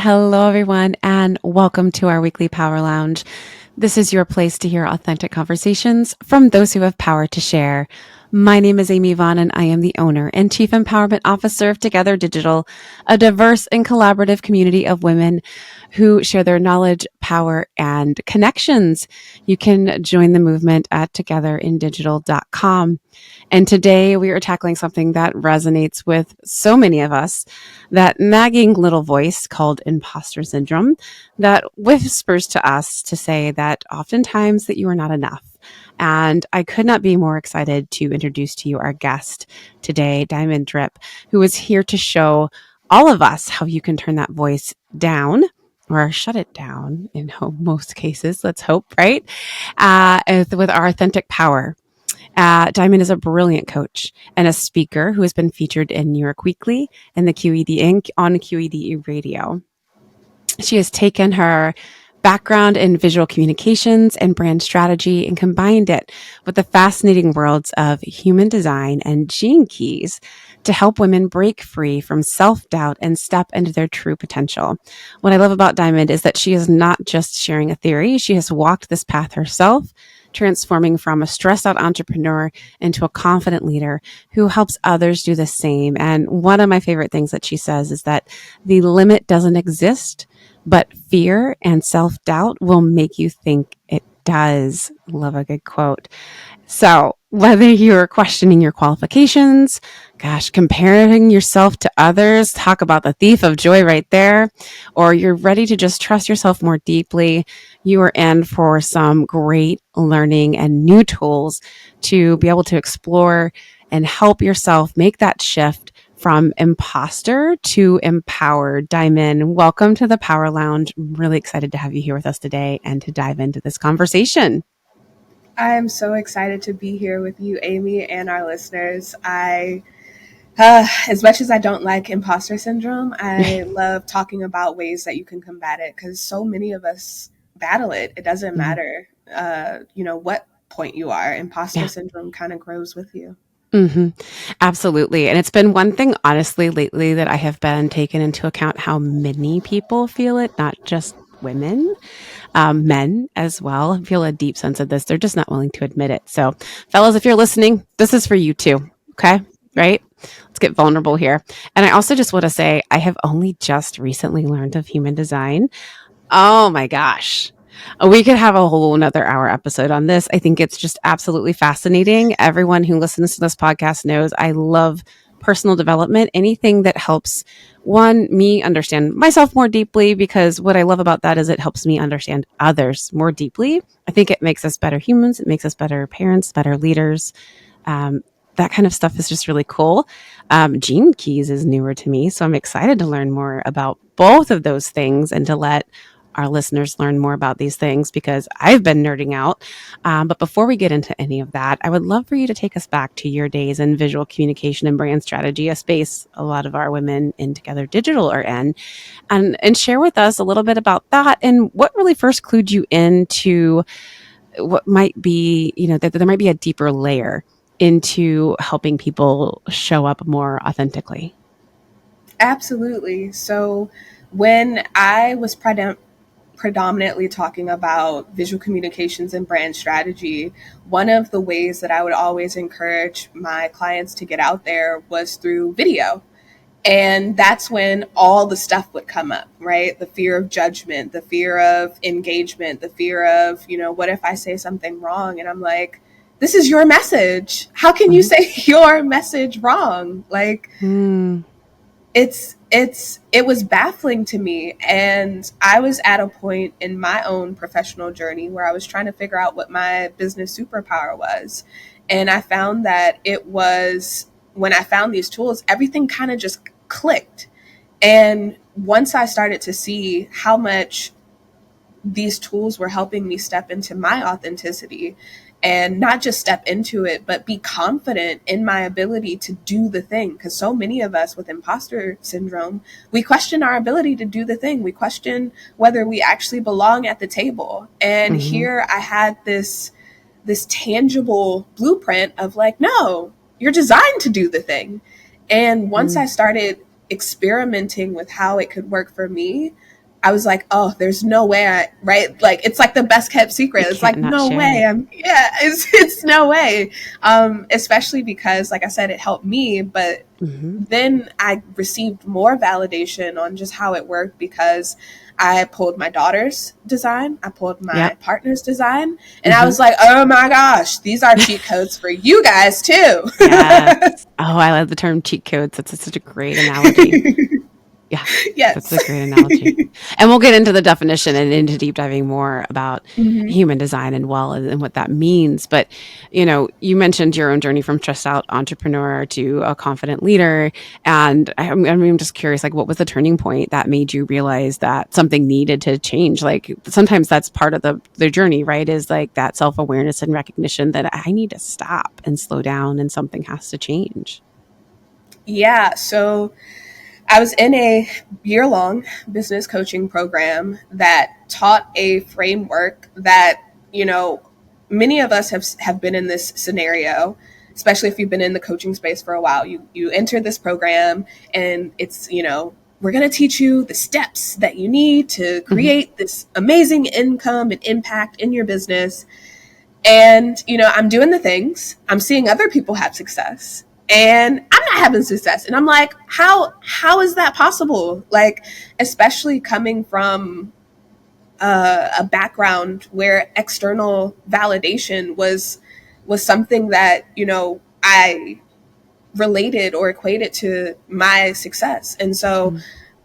Hello, everyone, and welcome to our weekly Power Lounge. This is your place to hear authentic conversations from those who have power to share. My name is Amy Vaughn, and I am the owner and Chief Empowerment Officer of Together Digital, a diverse and collaborative community of women who share their knowledge, power, and connections. You can join the movement at togetherindigital.com. And today we are tackling something that resonates with so many of us, that nagging little voice called imposter syndrome that whispers to us to say that oftentimes that you are not enough. And I could not be more excited to introduce to you our guest today, Diamond Drip, who is here to show all of us how you can turn that voice down or shut it down in most cases, let's hope, right? With our authentic power. Diamond is a brilliant coach and a speaker who has been featured in New York Weekly and the QED Inc. on QED Radio. She has taken her background in visual communications and brand strategy and combined it with the fascinating worlds of human design and gene keys to help women break free from self-doubt and step into their true potential. What I love about Diamond is that she is not just sharing a theory. She has walked this path herself, transforming from a stressed out entrepreneur into a confident leader who helps others do the same. And one of my favorite things that she says is that the limit doesn't exist, but fear and self-doubt will make you think it does. Love a good quote. So whether you're questioning your qualifications, comparing yourself to others, talk about the thief of joy right there, or you're ready to just trust yourself more deeply, you are in for some great learning and new tools to be able to explore and help yourself make that shift from imposter to empowered. Diamond, welcome to the Power Lounge. I'm really excited to have you here with us today and to dive into this conversation. I am so excited to be here with you, Amy, and our listeners. As much as I don't like imposter syndrome, I love talking about ways that you can combat it because so many of us battle it. It doesn't matter, what point you are. Imposter syndrome kind of grows with you. Mm-hmm. Absolutely. And it's been one thing, honestly, lately that I have been taken into account how many people feel it, not just women, men as well feel a deep sense of this. They're just not willing to admit it. So, fellas, if you're listening, this is for you too. Okay. Right. Let's get vulnerable here. And I also just want to say, I have only just recently learned of human design. Oh my gosh. We could have a whole another hour episode on this. I think it's just absolutely fascinating. Everyone who listens to this podcast knows I love personal development, anything that helps me understand myself more deeply, because what I love about that is it helps me understand others more deeply. I think it makes us better humans. It makes us better parents, better leaders. That kind of stuff is just really cool. Gene keys is newer to me, so I'm excited to learn more about both of those things and to let our listeners learn more about these things because I've been nerding out. But before we get into any of that, I would love for you to take us back to your days in visual communication and brand strategy, a space a lot of our women in Together Digital are in, and share with us a little bit about that and what really first clued you into what might be, that there might be a deeper layer into helping people show up more authentically. Absolutely. So when I was predominantly talking about visual communications and brand strategy, one of the ways that I would always encourage my clients to get out there was through video. And that's when all the stuff would come up, right? The fear of judgment, the fear of engagement, the fear of, what if I say something wrong? And I'm like, this is your message. How can you say your message wrong? Like, it was baffling to me. And I was at a point in my own professional journey where I was trying to figure out what my business superpower was. And I found that it was when I found these tools, everything kind of just clicked. And once I started to see how much these tools were helping me step into my authenticity and not just step into it, but be confident in my ability to do the thing. Because so many of us with imposter syndrome, we question our ability to do the thing. We question whether we actually belong at the table. And here I had this tangible blueprint of like, no, you're designed to do the thing. And once I started experimenting with how it could work for me, I was like, oh, there's no way right? Like, it's like the best kept secret. You It's can't like, not no share way. it. It's no way. Especially because, like I said, it helped me, but Mm-hmm. then I received more validation on just how it worked because I pulled my daughter's design, I pulled my Yep. partner's design, and I Mm-hmm. was like, oh my gosh, these are cheat codes for you guys too. Yes. Oh, I love the term cheat codes. That's such a great analogy. Yeah, that's Yes. a great analogy. And we'll get into the definition and into deep diving more about Hmm. human design and what that means. But, you mentioned your own journey from stressed out entrepreneur to a confident leader. And I'm just curious, like, what was the turning point that made you realize that something needed to change? Like, sometimes that's part of the journey, right? Is like that self-awareness and recognition that I need to stop and slow down and something has to change. Yeah. So I was in a year-long business coaching program that taught a framework that, many of us have been in this scenario, especially if you've been in the coaching space for a while. You enter this program and it's, we're going to teach you the steps that you need to Hmm. create this amazing income and impact in your business. And, I'm doing the things, I'm seeing other people have success, and I'm not having success. And I'm like, how is that possible? Like, especially coming from a background where external validation was something that, I related or equated to my success. And so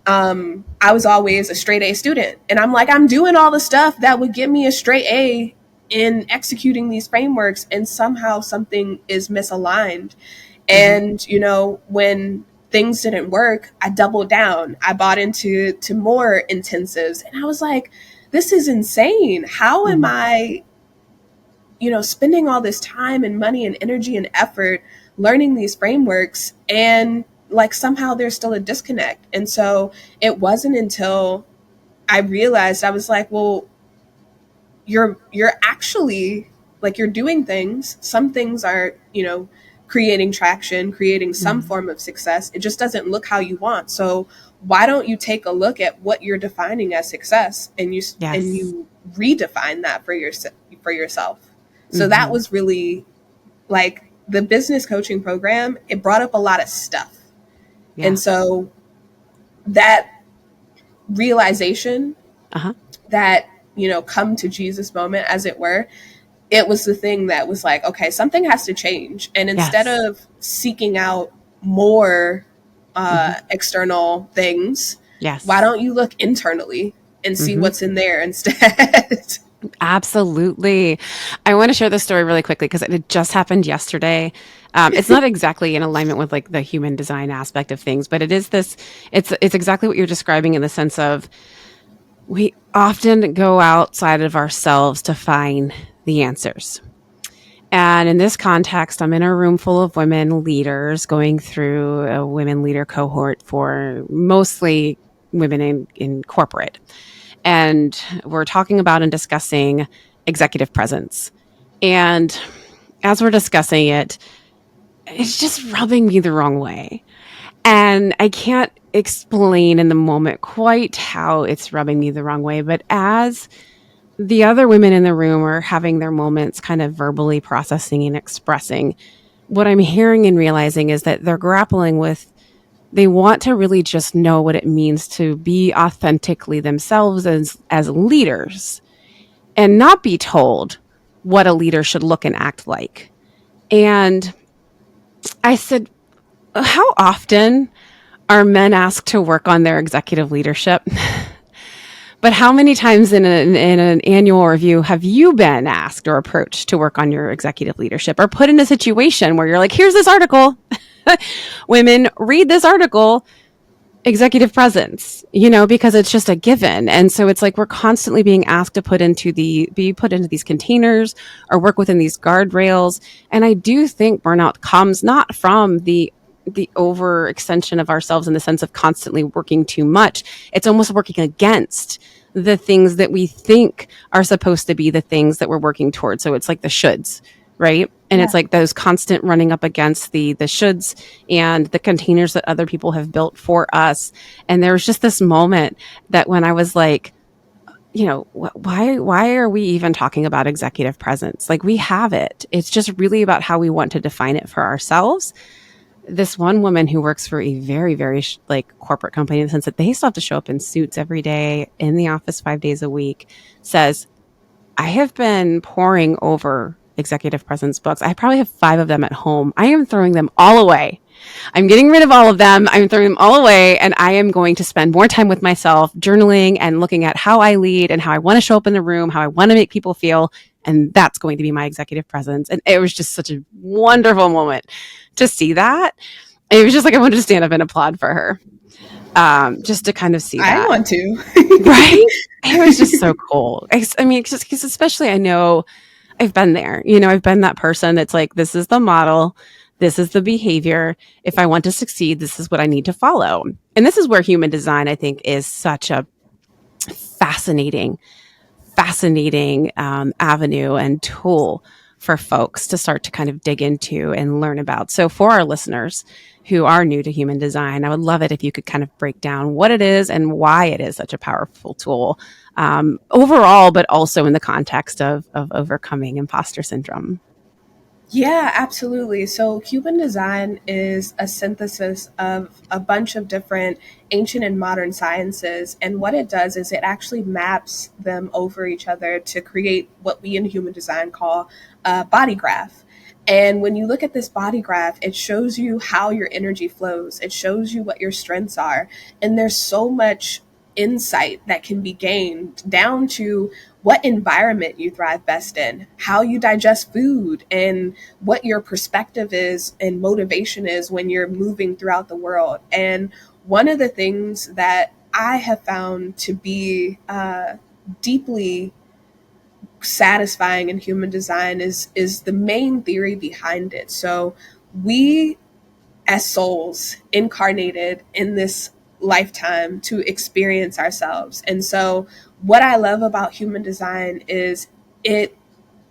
I was always a straight A student. And I'm like, I'm doing all the stuff that would get me a straight A in executing these frameworks, and somehow something is misaligned. Hmm. And, when things didn't work, I doubled down. I bought into more intensives. And I was like, this is insane. How am Hmm. I, spending all this time and money and energy and effort learning these frameworks, and like somehow there's still a disconnect. And so it wasn't until I realized, I was like, well, you're actually, like, you're doing things. Some things are, creating traction, creating some Hmm. form of success. It just doesn't look how you want. So why don't you take a look at what you're defining as success, and Yes. you redefine that for yourself. So that Hmm. was really, like, the business coaching program. It brought up a lot of stuff. And Yeah. so that realization, Uh-huh. that, come to Jesus moment, as it were, it was the thing that was like, okay, something has to change. And instead Yes. of seeking out more Hmm. external things, why Yes. don't you look internally and see Hmm. what's in there instead? Absolutely. I want to share this story really quickly because it just happened yesterday. It's not exactly in alignment with like the human design aspect of things, but it is this. It's exactly what you're describing in the sense of we often go outside of ourselves to find the answers. And in this context, I'm in a room full of women leaders going through a women leader cohort for mostly women in corporate. And we're talking about and discussing executive presence. And as we're discussing it, it's just rubbing me the wrong way. And I can't explain in the moment quite how it's rubbing me the wrong way. But as the other women in the room are having their moments kind of verbally processing and expressing, what I'm hearing and realizing is that they're grappling with, they want to really just know what it means to be authentically themselves as leaders and not be told what a leader should look and act like. And I said, how often are men asked to work on their executive leadership? But how many times in an annual review have you been asked or approached to work on your executive leadership or put in a situation where you're like, here's this article. Women, read this article, executive presence, because it's just a given. And so it's like we're constantly being asked to be put into these containers or work within these guardrails. And I do think burnout comes not from the overextension of ourselves in the sense of constantly working too much. It's almost working against the things that we think are supposed to be the things that we're working towards. So it's like the shoulds, right? And it's like those constant running up against the shoulds and the containers that other people have built for us. And there was just this moment that when I was like, why are we even talking about executive presence? Like, we have it. It's just really about how we want to define it for ourselves. This one woman who works for a very, very like corporate company, in the sense that they still have to show up in suits every day in the office 5 days a week, says, I have been poring over executive presence books. I probably have 5 of them at home. I am throwing them all away. I'm getting rid of all of them. I'm throwing them all away. And I am going to spend more time with myself, journaling and looking at how I lead and how I want to show up in the room, how I want to make people feel. And that's going to be my executive presence. And it was just such a wonderful moment to see that. It was just like I wanted to stand up and applaud for her, just to kind of see I that. want to. Right? It was just so cool. I mean, because especially I know I've been there. I've been that person that's like, this is the model. This is the behavior. If I want to succeed, this is what I need to follow. And this is where human design, I think, is such a fascinating avenue and tool for folks to start to kind of dig into and learn about. So for our listeners who are new to human design, I would love it if you could kind of break down what it is and why it is such a powerful tool, overall, but also in the context of overcoming imposter syndrome. Yeah, absolutely. So, human design is a synthesis of a bunch of different ancient and modern sciences. And what it does is it actually maps them over each other to create what we in human design call a body graph. And when you look at this body graph, it shows you how your energy flows, it shows you what your strengths are. And there's so much insight that can be gained down to what environment you thrive best in, how you digest food, and what your perspective is and motivation is when you're moving throughout the world. And one of the things that I have found to be deeply satisfying in human design is the main theory behind it. So we as souls incarnated in this lifetime to experience ourselves. And so what I love about human design is it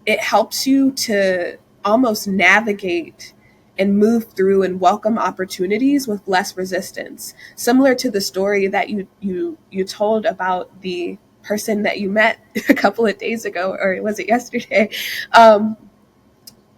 it helps you to almost navigate and move through and welcome opportunities with less resistance. Similar to the story that you told about the person that you met a couple of days ago, or was it yesterday? Um,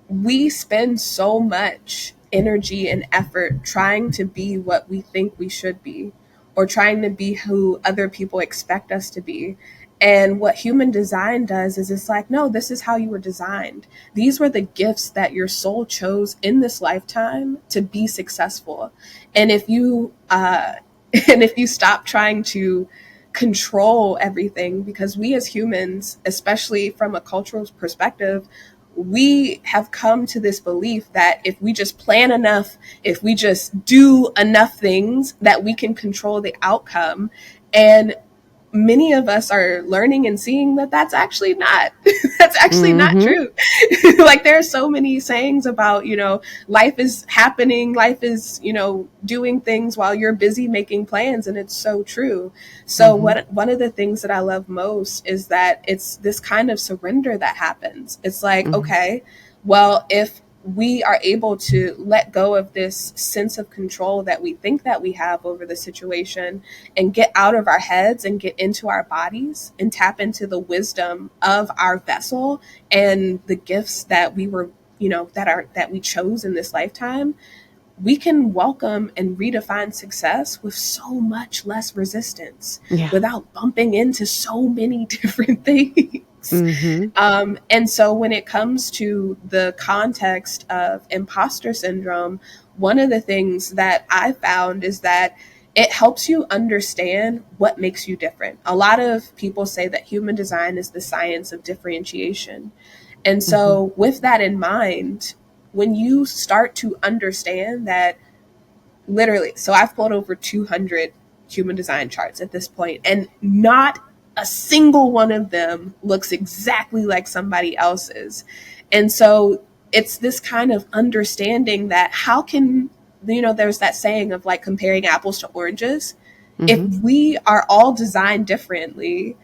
we spend so much energy and effort trying to be what we think we should be, or trying to be who other people expect us to be. And what human design does is it's like, no, this is how you were designed. These were the gifts that your soul chose in this lifetime to be successful. And if you and if you stop trying to control everything, because we as humans, especially from a cultural perspective, we have come to this belief that if we just plan enough, if we just do enough things, that we can control the outcome. And many of us are learning and seeing that that's actually not that's actually not Mm-hmm. true. Like, there are so many sayings about, life is happening, life is, doing things while you're busy making plans, and it's so true. So Mm-hmm. what one of the things that I love most is that it's this kind of surrender that happens. It's like, Mm-hmm. okay, well, if we are able to let go of this sense of control that we think that we have over the situation, and get out of our heads and get into our bodies and tap into the wisdom of our vessel and the gifts that we were, that we chose in this lifetime, we can welcome and redefine success with so much less resistance, Yeah. without bumping into so many different things. Mm-hmm. And so when it comes to the context of imposter syndrome, one of the things that I found is that it helps you understand what makes you different. A lot of people say that human design is the science of differentiation. And Mm-hmm. so, with that in mind, when you start to understand that, literally, so I've pulled over 200 human design charts at this point, and not a single one of them looks exactly like somebody else's. And so it's this kind of understanding that, how can, there's that saying of like comparing apples to oranges. If Mm-hmm. we are all designed differently,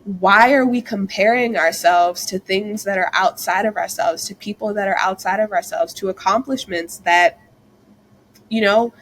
why are we comparing ourselves to things that are outside of ourselves, to people that are outside of ourselves, to accomplishments that, you know,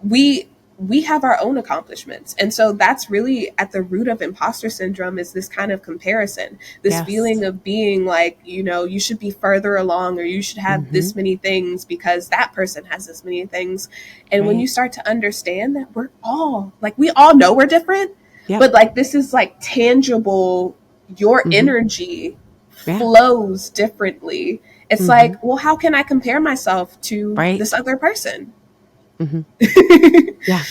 we we have our own accomplishments. And so that's really at the root of imposter syndrome, is this kind of comparison, this Yes. feeling of being like, you should be further along, or you should have Mm-hmm. this many things because that person has this many things. And when you Right. start to understand that we're all like, we all know we're different, Yep. but like this is like tangible, your Mm-hmm. energy Yeah. flows differently. It's Mm-hmm. like, well, how can I compare myself to Right. this other person? Mm-hmm. Yeah.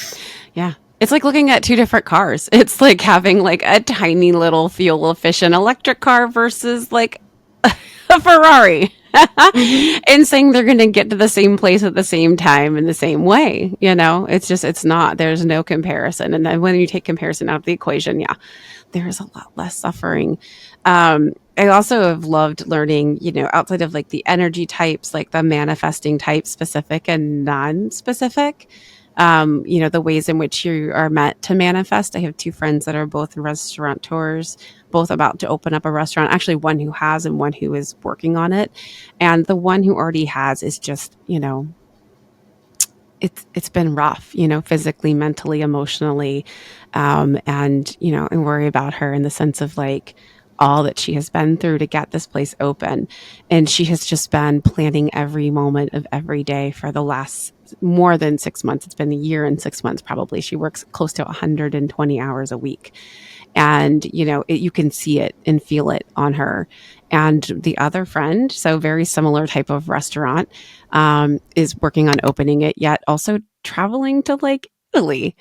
Yeah. It's like looking at two different cars. It's like having like a tiny little fuel efficient electric car versus like a Ferrari. Mm-hmm. And saying they're going to get to the same place at the same time in the same way. It's just, it's not, there's no comparison. And then when you take comparison out of the equation, yeah, there's a lot less suffering. I also have loved learning, outside of like the energy types, like the manifesting type, specific and non-specific. The ways in which you are meant to manifest. I have two friends that are both restaurateurs, both about to open up a restaurant. Actually, one who has and one who is working on it. And the one who already has is just, it's been rough, physically, mentally, emotionally, and worry about her in the sense of like all that she has been through to get this place open, and she has just been planning every moment of every day for the last more than 6 months. It's been a year and 6 months probably. She works close to 120 hours a week, and you can see it and feel it on her. And the other friend, so very similar type of restaurant, is working on opening it, yet also traveling to like Italy,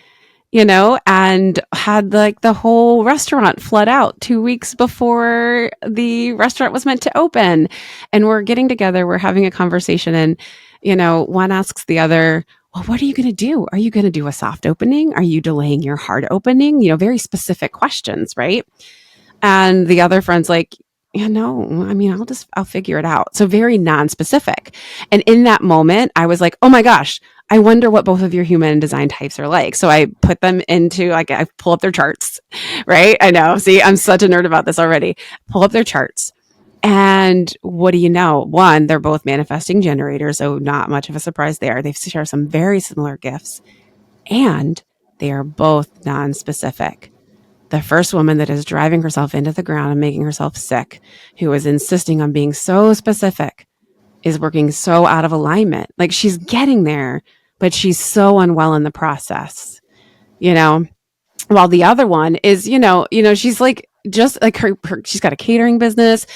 and had like the whole restaurant flood out 2 weeks before the restaurant was meant to open. And we're getting together, we're having a conversation, and one asks the other, well, what are you going to do? Are you going to do a soft opening? Are you delaying your hard opening? Very specific questions, right? And the other friend's like, yeah, no, I mean, I'll figure it out. So very non-specific. And in that moment, I was like, oh my gosh, I wonder what both of your human design types are like. So I put them into, like, I pull up their charts, right? I know. See, I'm such a nerd about this already. Pull up their charts. And what do you know? One, they're both manifesting generators. So not much of a surprise there. They share some very similar gifts, and they are both non-specific. The first woman that is driving herself into the ground and making herself sick, who is insisting on being so specific, is working so out of alignment. Like, she's getting there, but she's so unwell in the process, you know? While the other one is, she's like, just like she's got a catering business.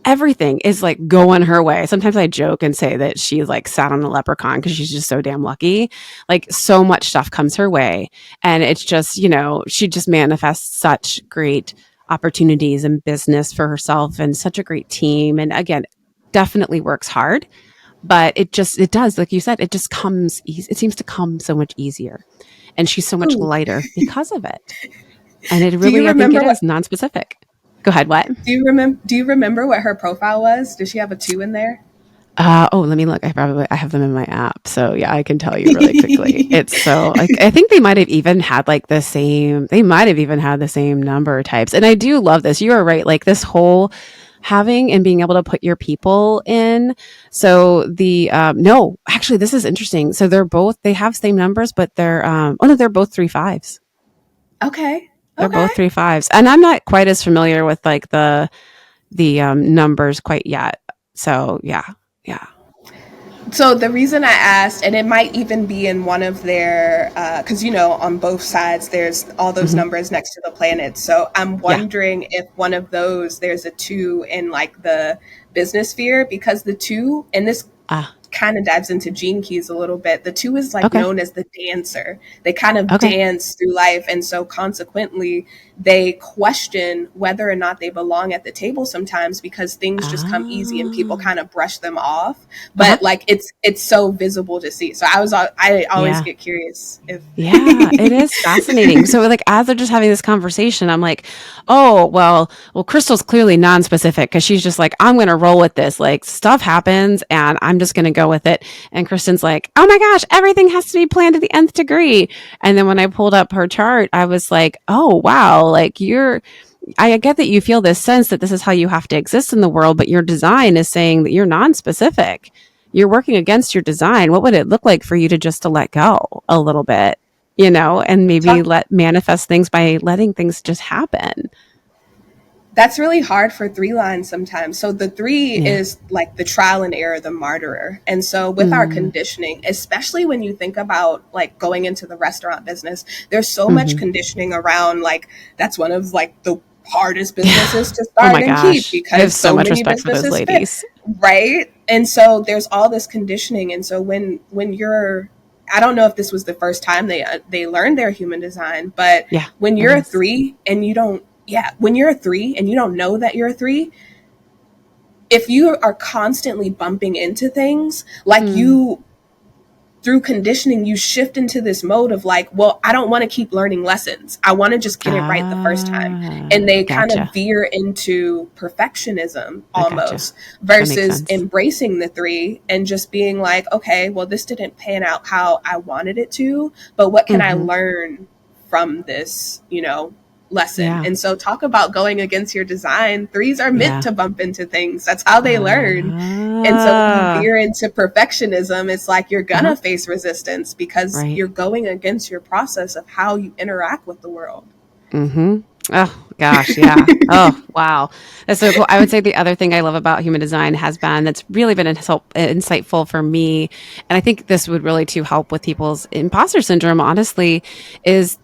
Everything is like going her way. Sometimes I joke and say that she's like sat on a leprechaun because she's just so damn lucky. Like, so much stuff comes her way. And it's just, she just manifests such great opportunities and business for herself and such a great team. And again, definitely works hard, but it does, like you said, it just comes easy. It seems to come so much easier. And she's so much Ooh. lighter because of it. And it Do you really, I think remember it what is non-specific. Go ahead. What? do you remember what her profile was? Does she have a 2 in there? Let me look. I have them in my app, so yeah, I can tell you really quickly. It's so like, I think they might have even had like the same. They might have even had the same number types. And I do love this. You are right. Like, this whole having and being able to put your people in. So the no, actually, this is interesting. So they have same numbers, but they're oh no, they're both 3 5s. Okay. They're Okay. both 3 5s, and I'm not quite as familiar with like the numbers quite yet. So yeah, yeah. So the reason I asked, and it might even be in one of their, because on both sides there's all those Hmm. numbers next to the planets. So I'm Yeah. wondering if one of those there's a 2 in like the business sphere, because the 2, and this Ah. kind of dives into gene keys a little bit. The 2 is like Okay. known as the dancer. They kind of Okay. dance through life. And so consequently, they question whether or not they belong at the table sometimes, because things just come easy and people Ah. kind of brush them off. Uh-huh. But like it's so visible to see. So I always Yeah. get curious if Yeah, it is fascinating. So like, as they're just having this conversation, I'm like, oh, well, Crystal's clearly non-specific because she's just like, I'm going to roll with this. Like, stuff happens and I'm just going to go with it. And Kristen's like, oh my gosh, everything has to be planned to the nth degree. And then when I pulled up her chart, I was like, oh, wow, like I get that you feel this sense that this is how you have to exist in the world, but your design is saying that you're non-specific. You're working against your design. What would it look like for you to let go a little bit, and maybe Talk let manifest things by letting things just happen? That's really hard for three lines sometimes. So the three Yeah. is like the trial and error, the martyrer. And so with our Mm, conditioning, especially when you think about like going into the restaurant business, there's so much hmm. conditioning around like that's one of like the hardest Yeah. businesses to Oh my start and keep gosh. I have because so so much many respect for those businesses fit, ladies. right? And so there's all this conditioning. And so when you're I don't know if this was the first time they learned their human design, but Yeah, when it you're a was. three and you don't yeah, when you're a three and you don't know that you're a three, if you are constantly bumping into things, like Mm. you, through conditioning, you shift into this mode of like, well, I don't want to keep learning lessons. I want to just get it right the first time. And Ah, they kind of gotcha. veer into perfectionism I gotcha. almost That makes versus sense. embracing the three and just being like, okay, well, this didn't pan out how I wanted it to, but what can I Hmm. learn from this, lesson? Yeah. And so talk about going against your design. Threes are meant Yeah. to bump into things. That's how they learn. And so when you Ah. veer into perfectionism, it's like you're Uh-huh. gonna face resistance because Right. you're going against your process of how you interact with the world. Mhm. Oh, gosh, yeah. Oh, wow. That's so cool. I would say the other thing I love about human design has been that's really been insightful for me, and I think this would really to help with people's imposter syndrome, honestly, is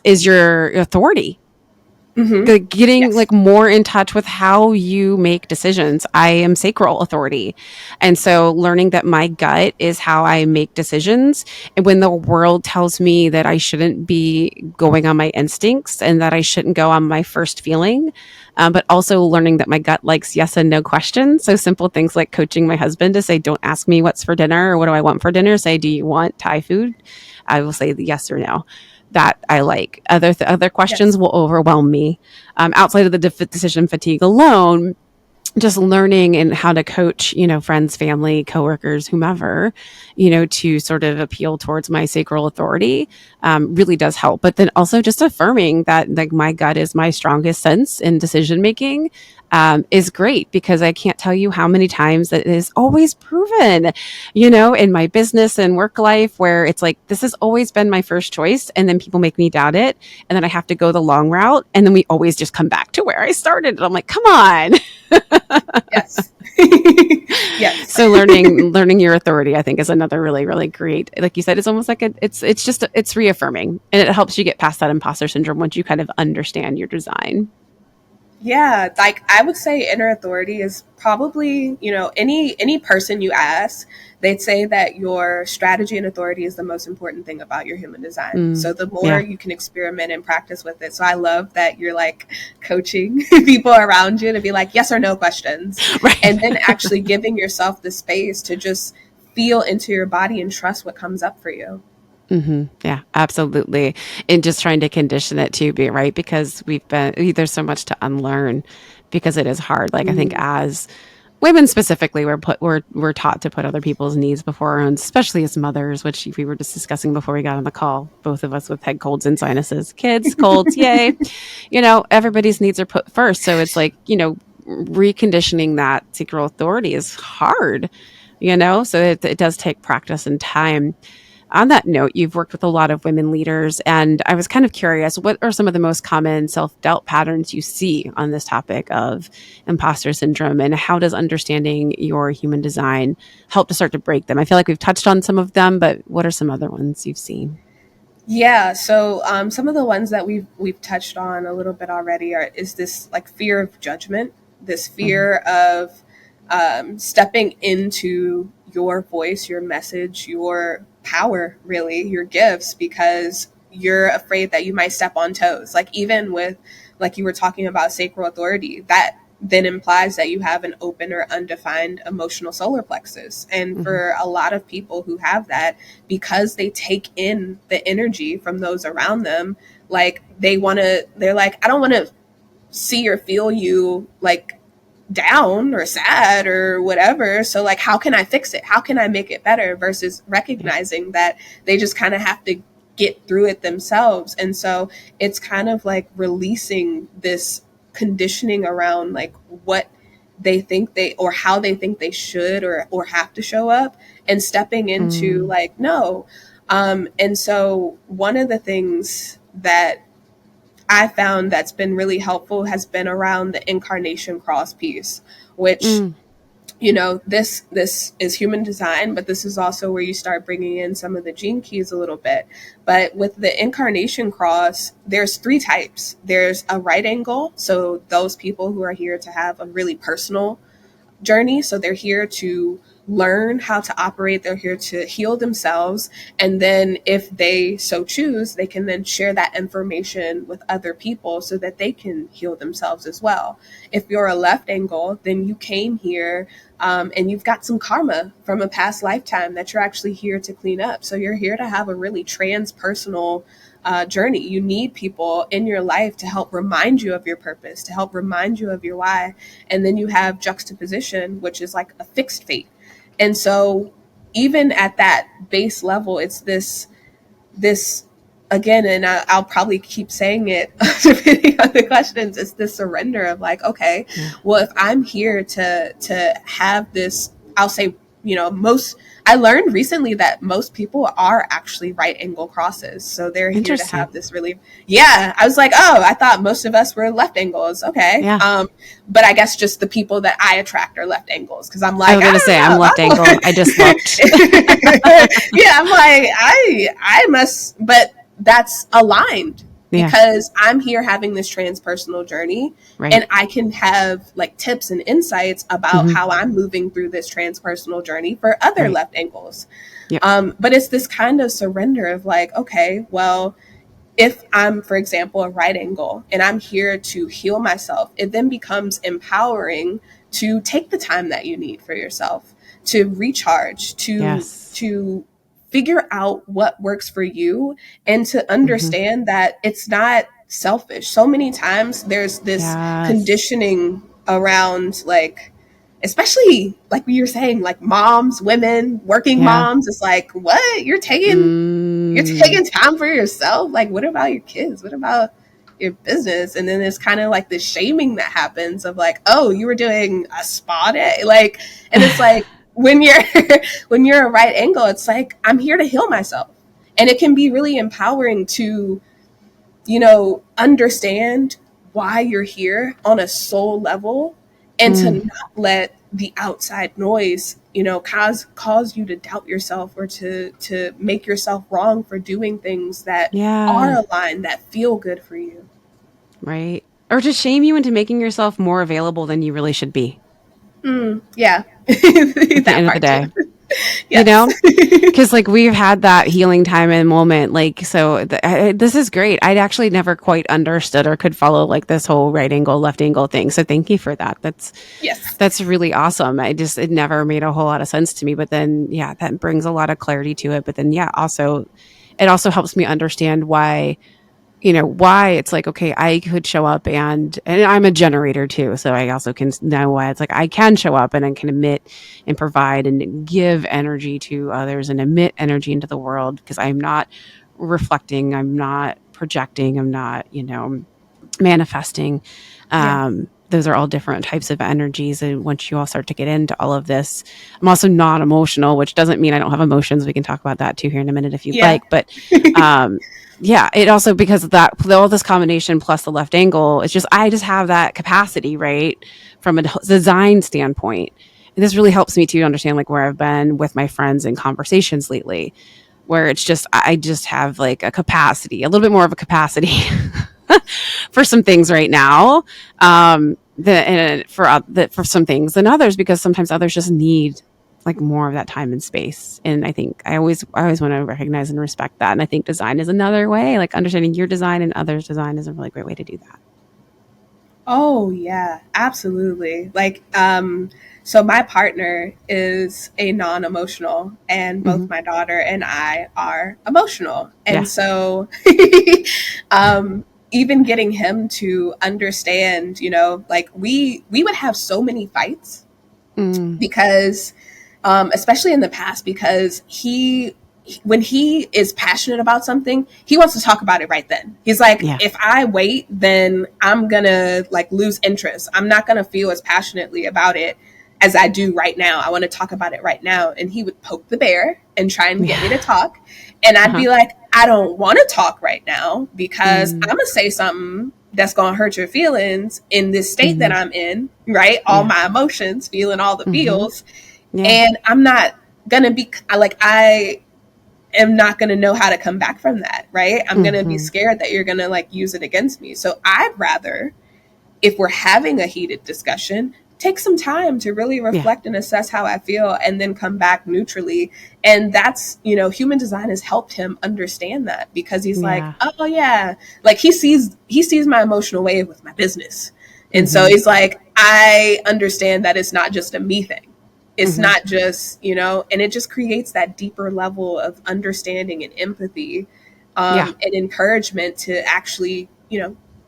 is your authority. Mm-hmm. Getting Yes. like more in touch with how you make decisions. I am sacral authority. And so learning that my gut is how I make decisions. And when the world tells me that I shouldn't be going on my instincts and that I shouldn't go on my first feeling, but also learning that my gut likes yes and no questions. So simple things like coaching my husband to say, don't ask me what's for dinner or what do I want for dinner. Say, do you want Thai food? I will say the yes or no. That I like. Other questions Yes. will overwhelm me. Outside of the decision fatigue alone, just learning and how to coach, friends, family, coworkers, whomever, to sort of appeal towards my sacral authority really does help. But then also just affirming that like my gut is my strongest sense in decision making is great because I can't tell you how many times that is always proven, in my business and work life where it's like, this has always been my first choice. And then people make me doubt it. And then I have to go the long route. And then we always just come back to where I started. And I'm like, come on. Yes. Yes. So learning your authority, I think, is another really, really great. Like you said, it's almost like it's reaffirming, and it helps you get past that imposter syndrome once you kind of understand your design. Yeah, like I would say inner authority is probably, any person you ask, they'd say that your strategy and authority is the most important thing about your human design. Mm, So the more yeah, you can experiment and practice with it. So I love that you're like coaching people around you to be like yes or no questions right. and then actually giving yourself the space to just feel into your body and trust what comes up for you. Yeah, absolutely. And just trying to condition it to be right because there's so much to unlearn because it is hard. Like I think Mm. as women specifically, we're taught to put other people's needs before our own, especially as mothers, which we were just discussing before we got on the call. Both of us with head colds and sinuses, kids, colds, yay! Everybody's needs are put first. So it's like reconditioning that sacral authority is hard. So it does take practice and time. On that note, you've worked with a lot of women leaders, and I was kind of curious, what are some of the most common self-doubt patterns you see on this topic of imposter syndrome, and how does understanding your human design help to start to break them? I feel like we've touched on some of them, but what are some other ones you've seen? Yeah, so some of the ones that we've touched on a little bit already is this like fear of judgment, this Mhm. fear of stepping into your voice, your message, your power, really, your gifts, because you're afraid that you might step on toes. Like even with like you were talking about sacral authority, that then implies that you have an open or undefined emotional solar plexus. And Mhm. for a lot of people who have that, because they take in the energy from those around them, like they're like, I don't want to see or feel you like down or sad or whatever. So like how can I fix it? How can I make it better? Versus Yeah. recognizing that they just kind of have to get through it themselves. And so it's kind of like releasing this conditioning around like what they think they or how they think they should or have to show up, and stepping into Mm. like no. And so one of the things that I found that's been really helpful has been around the incarnation cross piece, which, Mm. this is human design, but this is also where you start bringing in some of the gene keys a little bit. But with the incarnation cross, there's three types. There's a right angle, so those people who are here to have a really personal journey. So they're here to learn how to operate, they're here to heal themselves. And then, if they so choose, they can then share that information with other people so that they can heal themselves as well. If you're a left angle, then you came here and you've got some karma from a past lifetime that you're actually here to clean up. So you're here to have a really transpersonal journey. You need people in your life to help remind you of your purpose, to help remind you of your why. And then you have juxtaposition, which is like a fixed fate. And so even at that base level, it's this again, and I'll probably keep saying it depending on the questions. It's the surrender of like, okay, Yeah. well, if I'm here to have this, I'll say, most. I learned recently that most people are actually right angle crosses, so they're here to Interesting. have this really. Yeah, I was like, oh, I thought most of us were left angles. Okay, Yeah. but I guess just the people that I attract are left angles because I'm I like, was I going to say I'm left don't angle. I just know. looked. Yeah, I'm like, I must, but that's aligned Yeah. because I'm here having this transpersonal journey, Right. and I can have like tips and insights about Mm-hmm. how I'm moving through this transpersonal journey for other Right. left angles. Yep. But it's this kind of surrender of like, okay, well, if I'm, for example, a right angle and I'm here to heal myself, it then becomes empowering to take the time that you need for yourself, to recharge, Yes. to figure out what works for you, and to Mm-hmm. understand that it's not selfish. So many times there's this Yes. conditioning around like, especially like you're saying, like moms, women, working Yeah. moms. It's like, what? You're Mm. taking time for yourself. Like, what about your kids? What about your business? And then it's kind of like the shaming that happens of like, oh, you were doing a spa day. Like, and it's like when you're when you're a right angle, it's like, I'm here to heal myself. And it can be really empowering to, understand why you're here on a soul level, and to Mm. not let the outside noise, cause you to doubt yourself, or to make yourself wrong for doing things that are Yeah. aligned, that feel good for you. Right. Or to shame you into making yourself more available than you really should be Yeah. at the That end of the part too. day. You Yes. know? Because like we've had that healing time and moment, like so. This is great. I'd actually never quite understood or could follow like this whole right angle, left angle thing. So thank you for that. Yes. That's really awesome. It never made a whole lot of sense to me. But then yeah, that brings a lot of clarity to it. But then yeah, also it also helps me understand why why it's like, okay, I could show up and I'm a generator too. So I also can know why it's like I can show up and I can emit and provide and give energy to others and emit energy into the world because I'm not reflecting, I'm not projecting, I'm not, manifesting. Yeah. Those are all different types of energies. And once you all start to get into all of this, I'm also not emotional, which doesn't mean I don't have emotions. We can talk about that too here in a minute if you'd Yeah. like. But um, yeah, it also because of that all this combination plus the left angle, it's just I just have that capacity, right? From a design standpoint. And this really helps me to understand like where I've been with my friends in conversations lately, where it's just I just have like a capacity, a little bit more of a capacity for some things right now. For some things than others because sometimes others just need like more of that time and space. And I think I always want to recognize and respect that. And I think design is another way, like understanding your design and others' design is a really great way to do that. Oh yeah, absolutely. Like, so my partner is a non-emotional, and Mm-hmm. both my daughter and I are emotional. Yeah. And so, um, even getting him to understand, like we would have so many fights Mm. because, especially in the past, because he when he is passionate about something, he wants to talk about it right then. He's like, Yeah. if I wait, then I'm gonna like lose interest. I'm not gonna feel as passionately about it as I do right now. I want to talk about it right now. And he would poke the bear and try and get me to Yeah. talk. And I'd Uh-huh. be like, I don't want to talk right now because Mm. I'm gonna say something that's gonna hurt your feelings in this state that Mm-hmm. I'm in, right? All Yeah. my emotions, feeling all the Mm-hmm. feels. Yeah. And I'm not gonna be like, I am not going to know how to come back from that, right? I'm going to be Mm-hmm. scared that you're going to like use it against me. So I'd rather, if we're having a heated discussion, take some time to really Yeah. reflect and assess how I feel and then come back neutrally. And that's, human design has helped him understand that because he's like, Yeah. oh yeah, like he sees my emotional wave with my business. And so Mm-hmm. he's like, I understand that it's not just a me thing. It's Mm-hmm. not just, and it just creates that deeper level of understanding and empathy, Yeah. and encouragement to actually,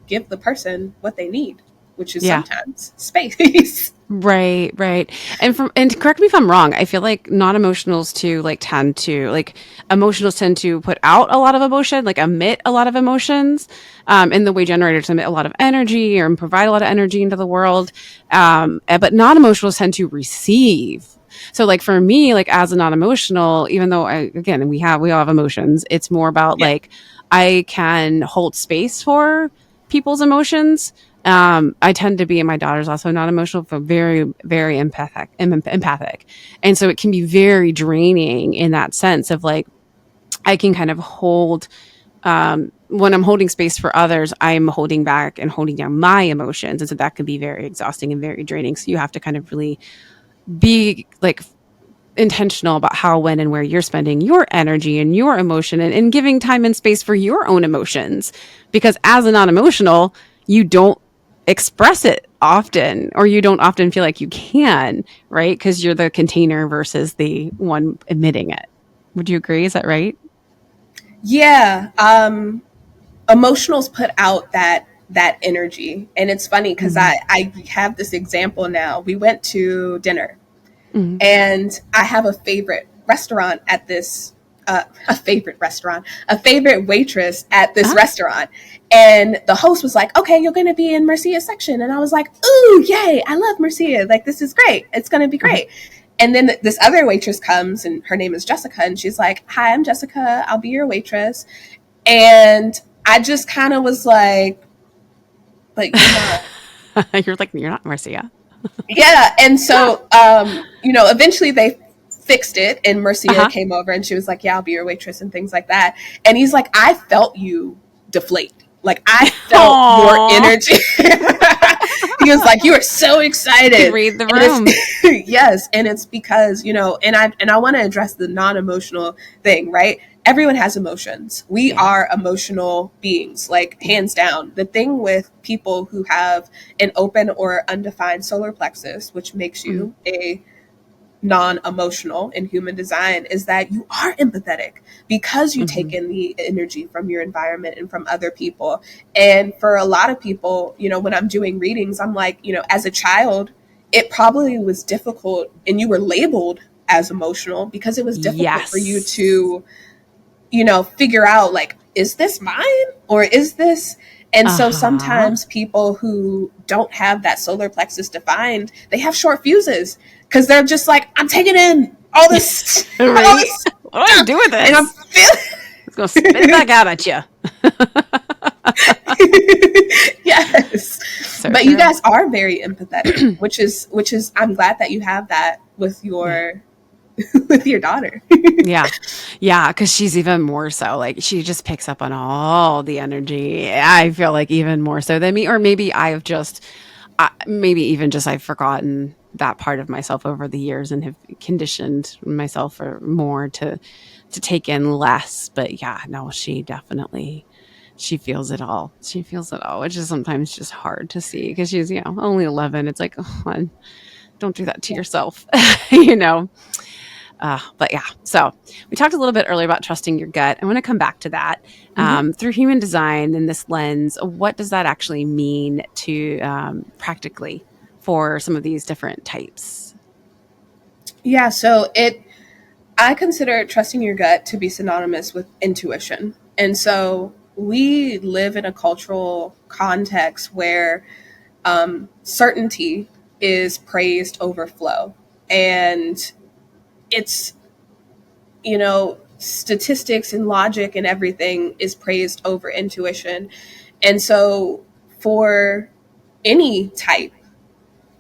give the person what they need, which is Yeah. sometimes space. Right, right. And correct me if I'm wrong, I feel like non-emotionals too like tend to like emotionals tend to put out a lot of emotion, like emit a lot of emotions, in the way generators emit a lot of energy or provide a lot of energy into the world. But non-emotionals tend to receive. So like for me, like as a non-emotional, even though we all have emotions, it's more about Yeah. like I can hold space for people's emotions. I tend to be, and my daughter's also not emotional, but very, very empathic. And so it can be very draining in that sense of like, I can kind of hold, when I'm holding space for others, I'm holding back and holding down my emotions. And so that can be very exhausting and very draining. So you have to kind of really be like intentional about how, when, and where you're spending your energy and your emotion and giving time and space for your own emotions. Because as a non emotional, you don't express it often, or you don't often feel like you can, right? Because you're the container versus the one emitting it. Would you agree? Is that right? Yeah. Emotionals put out that energy. And it's funny because Mm-hmm. I have this example now. We went to dinner Mm-hmm. and I have a favorite restaurant at this a favorite waitress at this Uh-huh. restaurant. And the host was like, okay, you're going to be in Mercia's section. And I was like, ooh, yay, I love Mercia. Like, this is great. It's going to be Uh-huh. great. And then this other waitress comes and her name is Jessica. And she's like, hi, I'm Jessica. I'll be your waitress. And I just kind of was like, but you're not. You're not Marcia. Yeah. And so, eventually they fixed it and Mercia Uh-huh. came over and she was like, yeah, I'll be your waitress and things like that. And he's like, I felt you deflate. Like I felt your Aww. energy. He was like, you are so Could excited. read the And it's, room. yes. And it's because, and I want to address the non-emotional thing, right? Everyone has emotions. We Yeah. are emotional beings, like Yeah. hands down. The thing with people who have an open or undefined solar plexus, which makes Mm-hmm. you a non-emotional in human design, is that you are empathetic because you Mm-hmm. take in the energy from your environment and from other people. And for a lot of people, when I'm doing readings, I'm like, as a child, it probably was difficult and you were labeled as emotional because it was difficult for you Yes. to figure out like, is this mine or is this? And so Uh-huh. sometimes people who don't have that solar plexus defined, they have short fuses because they're just like, I'm taking in all this, all Right? this What do I stuff, do with and I'm this? It's gonna spit it feeling. back out at you. Yes, So but you true. guys are very empathetic, which is I'm glad that you have that with Yeah. your with your daughter. Yeah. Yeah. Cause she's even more so like she just picks up on all the energy. I feel like even more so than me. Or maybe maybe even just I've forgotten that part of myself over the years and have conditioned myself for more to take in less. But yeah, no, she feels it all. She feels it all, which is sometimes just hard to see because she's, only 11. It's like, oh, don't do that to Yeah. yourself, you know? But yeah, so we talked a little bit earlier about trusting your gut. I want to come back to that. Hmm. Through human design in this lens, what does that actually mean to practically for some of these different types? Yeah, so I consider trusting your gut to be synonymous with intuition. And so we live in a cultural context where certainty is praised over flow. And it's, statistics and logic and everything is praised over intuition. And so for any type,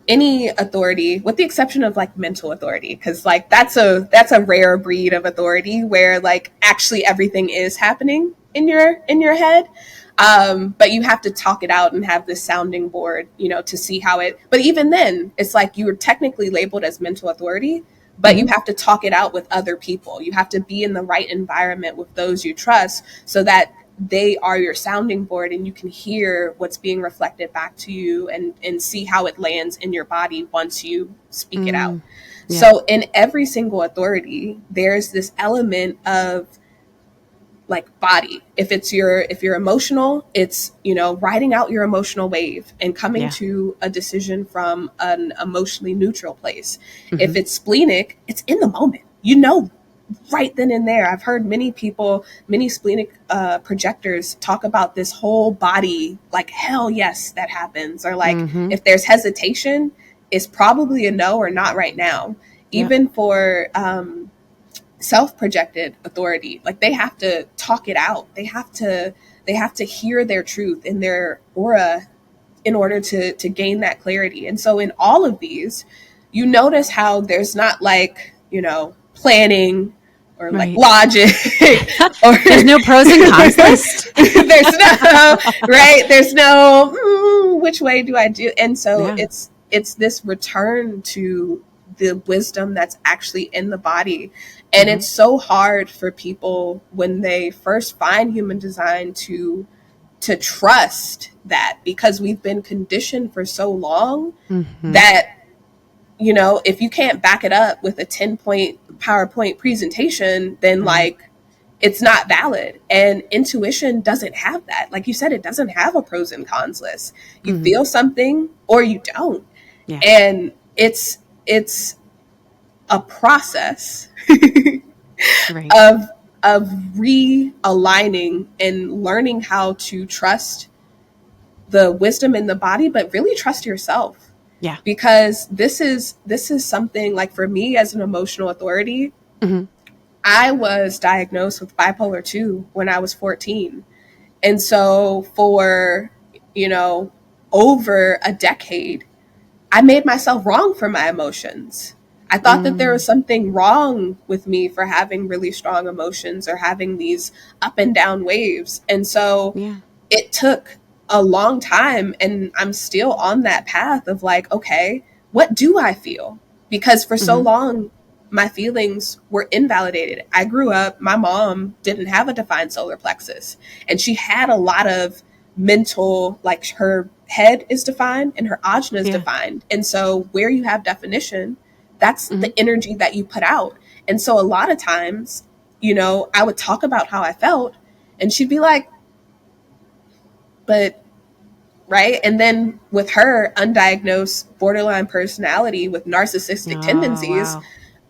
any authority, with the exception of like mental authority, because like that's a rare breed of authority where like actually everything is happening in your head. But you have to talk it out and have this sounding board, to see how it. But even then, it's like you are technically labeled as mental authority, but you Mm-hmm. have to talk it out with other people. You have to be in the right environment with those you trust so that they are your sounding board and you can hear what's being reflected back to you and see how it lands in your body once you speak it out. Mm. Yeah. So in every single authority, there's this element of like body. If you're emotional, it's, riding out your emotional wave and coming Yeah. to a decision from an emotionally neutral place. If Mm-hmm. it's splenic, it's in the moment. Right then and there. I've heard many people, many splenic projectors talk about this whole body, like, hell yes, that happens. Or like, Mm-hmm. if there's hesitation, it's probably a no or not right now. Yeah. Even for self-projected authority, like they have to talk it out. They have to hear their truth in their aura in order to gain that clarity. And so in all of these, you notice how there's not like, planning or like Right. logic or There's no pros and cons list. there's no right, there's no which way do I do. And so Yeah. it's this return to the wisdom that's actually in the body. And Mm-hmm. it's so hard for people when they first find human design to trust that, because we've been conditioned for so long Mm-hmm. that, if you can't back it up with a 10-point PowerPoint presentation, then Right. like it's not valid. And intuition doesn't have that. Like you said, it doesn't have a pros and cons list. You Mm-hmm. feel something or you don't. Yeah. And it's a process Right. of of realigning and learning how to trust the wisdom in the body, but really trust yourself. Yeah. Because this is something like, for me as an emotional authority, Mm-hmm. I was diagnosed with bipolar 2 when I was 14. And so for, you know, over a decade, I made myself wrong for my emotions. I thought that there Mm. was something wrong with me for having really strong emotions or having these up and down waves. And so Yeah. it took a long time, and I'm still on that path of like, okay, what do I feel? Because for so Mm-hmm. long my feelings were invalidated. I grew up, my mom didn't have a defined solar plexus, and she had a lot of mental, like her head is defined and her ajna is Yeah. defined. And so where you have definition, that's Mm-hmm. the energy that you put out. And so a lot of times, I would talk about how I felt and she'd be like, but right. And then with her undiagnosed borderline personality with narcissistic Oh, tendencies, wow.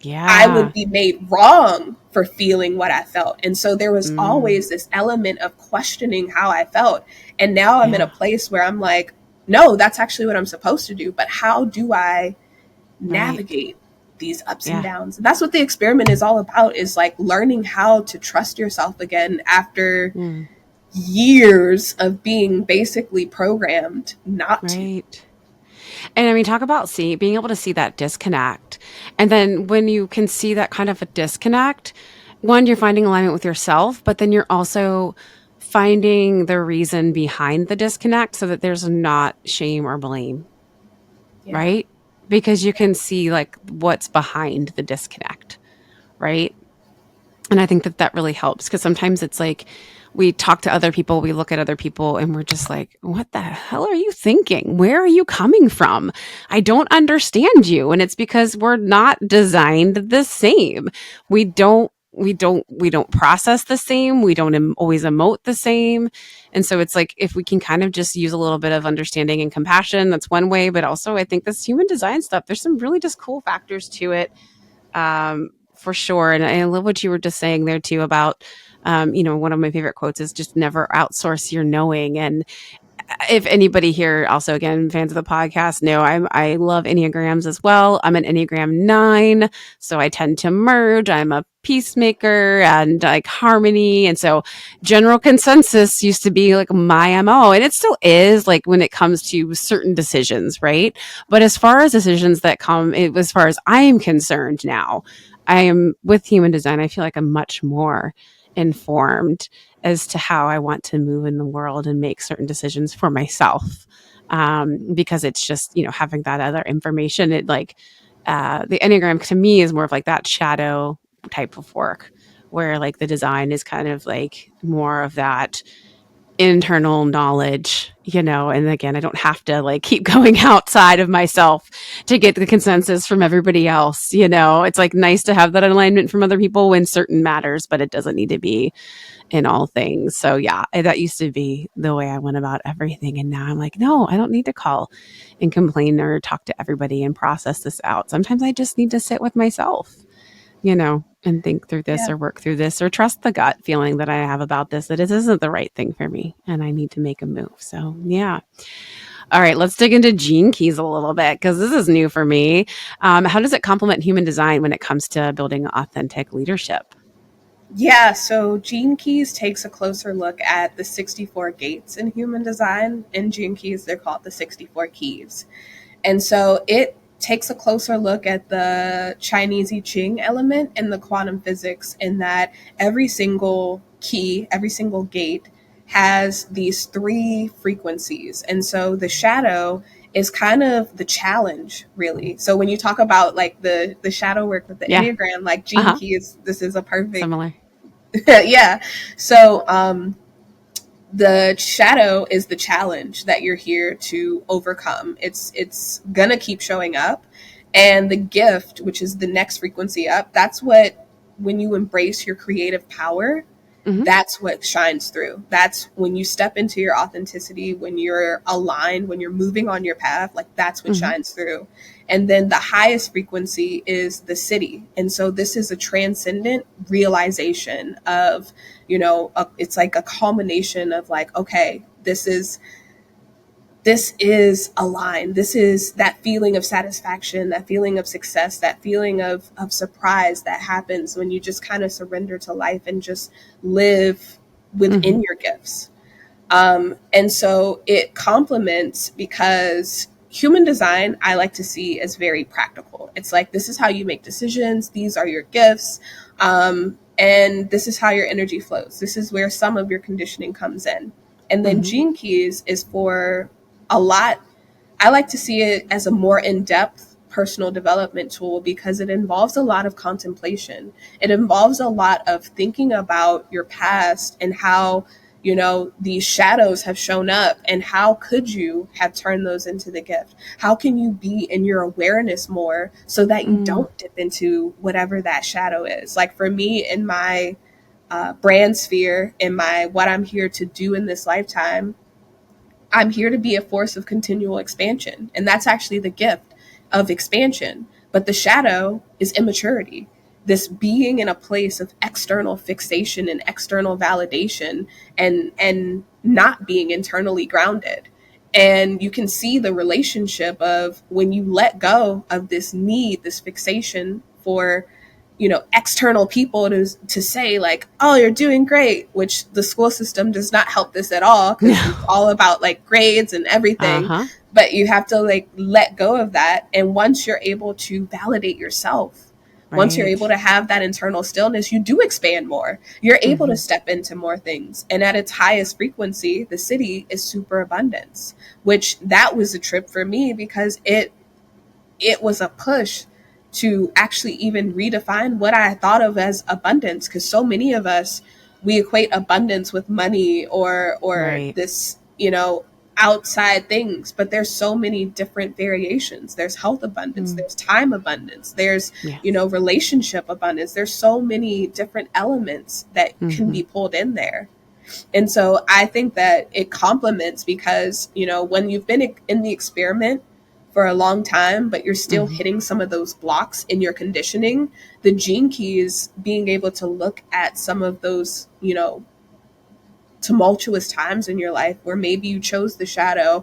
I would Yeah. be made wrong for feeling what I felt. And so there was Mm. always this element of questioning how I felt. And now I'm in a Yeah. place where I'm like, no, that's actually what I'm supposed to do. But how do I Right. navigate these ups and Yeah. downs? And that's what the experiment is all about, is like learning how to trust yourself again after Mm. years of being basically programmed not to. Right. And I mean, talk about being able to see that disconnect. And then when you can see that kind of a disconnect, one, you're finding alignment with yourself, but then you're also finding the reason behind the disconnect so that there's not shame or blame, Yeah. right? Because you can see like what's behind the disconnect, right? And I think that that really helps because sometimes it's like we talk to other people, we look at other people, and we're just like, what the hell are you thinking? Where are you coming from? I don't understand you. And it's because we're not designed the same. We don't process the same. We don't always emote the same. And so it's like if we can kind of just use a little bit of understanding and compassion, that's one way. But also, I think this human design stuff, there's some really just cool factors to it. for sure. And I love what you were just saying there too about, one of my favorite quotes is just never outsource your knowing. And if anybody here also again fans of the podcast know I love enneagrams as well. I'm an Enneagram 9, so I tend to merge. I'm a peacemaker and like harmony, and so general consensus used to be like my MO, and it still is like when it comes to certain decisions, right? But as far as decisions that come as far as I'm concerned now, I am with human design. I feel like I'm much more informed as to how I want to move in the world and make certain decisions for myself. Because it's just, having that other information, it like, the Enneagram to me is more of like that shadow type of work where like the design is kind of like more of that internal knowledge, and again, I don't have to like keep going outside of myself to get the consensus from everybody else. It's like nice to have that alignment from other people when certain matters, but it doesn't need to be in all things. So yeah, that used to be the way I went about everything. And now I'm like, no, I don't need to call and complain or talk to everybody and process this out. Sometimes I just need to sit with myself, and think through this Yeah. or work through this or trust the gut feeling that I have about this, that it isn't the right thing for me and I need to make a move. So yeah. All right, let's dig into gene keys a little bit because this is new for me. How does it complement human design when it comes to building authentic leadership? Yeah, so Gene Keys takes a closer look at the 64 gates in human design. In Gene Keys, they're called the 64 keys. And so it takes a closer look at the Chinese I Ching element and the quantum physics, in that every single key, every single gate has these three frequencies. And so the shadow is kind of the challenge, really. So when you talk about like the shadow work with the Yeah. Enneagram, like Gene Uh-huh. Keys, this is a perfect Similar. yeah. So the shadow is the challenge that you're here to overcome. It's gonna keep showing up, and the gift, which is the next frequency up, that's what, when you embrace your creative power, Hmm. that's what shines through. That's when you step into your authenticity, when you're aligned, when you're moving on your path, like that's what Hmm. shines through. And then the highest frequency is the city. And so this is a transcendent realization of, it's like a culmination of like, okay, this is aligned. This is that feeling of satisfaction, that feeling of success, that feeling of surprise that happens when you just kind of surrender to life and just live Hmm. within your gifts. And so it complements, because human design, I like to see as very practical. It's like, this is how you make decisions, these are your gifts, and this is how your energy flows. This is where some of your conditioning comes in. And then Hmm. Gene Keys is for a lot. I like to see it as a more in depth personal development tool, because it involves a lot of contemplation. It involves a lot of thinking about your past and how, these shadows have shown up, and how could you have turned those into the gift? How can you be in your awareness more so that you Mm. don't dip into whatever that shadow is? Like for me, in my brand sphere, in my what I'm here to do in this lifetime, I'm here to be a force of continual expansion. And that's actually the gift of expansion. But the shadow is immaturity. This being in a place of external fixation and external validation, and not being internally grounded. And you can see the relationship of when you let go of this need, this fixation for, external people to say like, oh, you're doing great, which the school system does not help this at all, because it's No. all about like grades and everything. Uh-huh. But you have to like let go of that, and once you're able to validate yourself, once you're Right. able to have that internal stillness, you do expand more. You're able to Hmm. step into more things. And at its highest frequency, the city is super abundance, which that was a trip for me, because it was a push to actually even redefine what I thought of as abundance, because so many of us, we equate abundance with money or Right. this, outside things, but there's so many different variations. There's health abundance, Mm. there's time abundance, there's, Yes. relationship abundance. There's so many different elements that can Hmm. be pulled in there. And so I think that it complements, because, when you've been in the experiment for a long time, but you're still Mm-hmm. hitting some of those blocks in your conditioning, the gene keys, being able to look at some of those, tumultuous times in your life where maybe you chose the shadow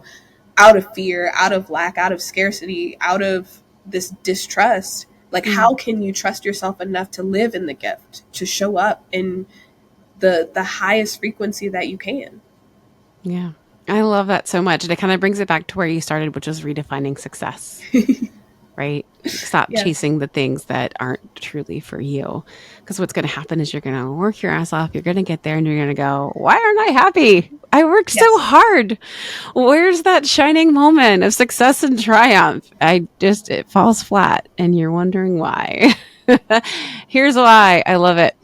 out of fear, out of lack, out of scarcity, out of this distrust. Like, Mm. how can you trust yourself enough to live in the gift, to show up in the highest frequency that you can? Yeah. I love that so much. And it kind of brings it back to where you started, which was redefining success, right? Stop Yes. chasing the things that aren't truly for you. Because what's going to happen is you're going to work your ass off. You're going to get there and you're going to go, why aren't I happy? I worked so Yes. hard. Where's that shining moment of success and triumph? It falls flat and you're wondering why. Here's why. I love it.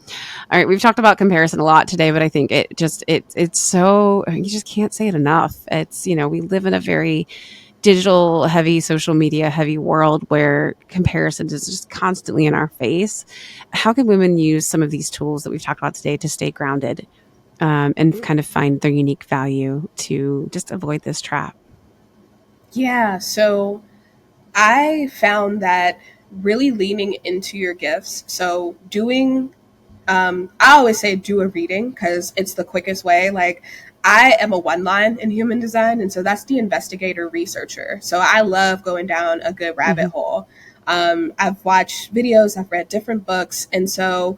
All right, we've talked about comparison a lot today, but I think it's so you just can't say it enough. It's, we live in a very digital heavy, social media heavy world where comparison is just constantly in our face. How can women use some of these tools that we've talked about today to stay grounded, and kind of find their unique value to just avoid this trap? Yeah. So I found that really leaning into your gifts. So doing, I always say do a reading because it's the quickest way. Like, I am a one line in human design, and so that's the investigator researcher. So I love going down a good rabbit Hmm. hole. I've watched videos, I've read different books, and so,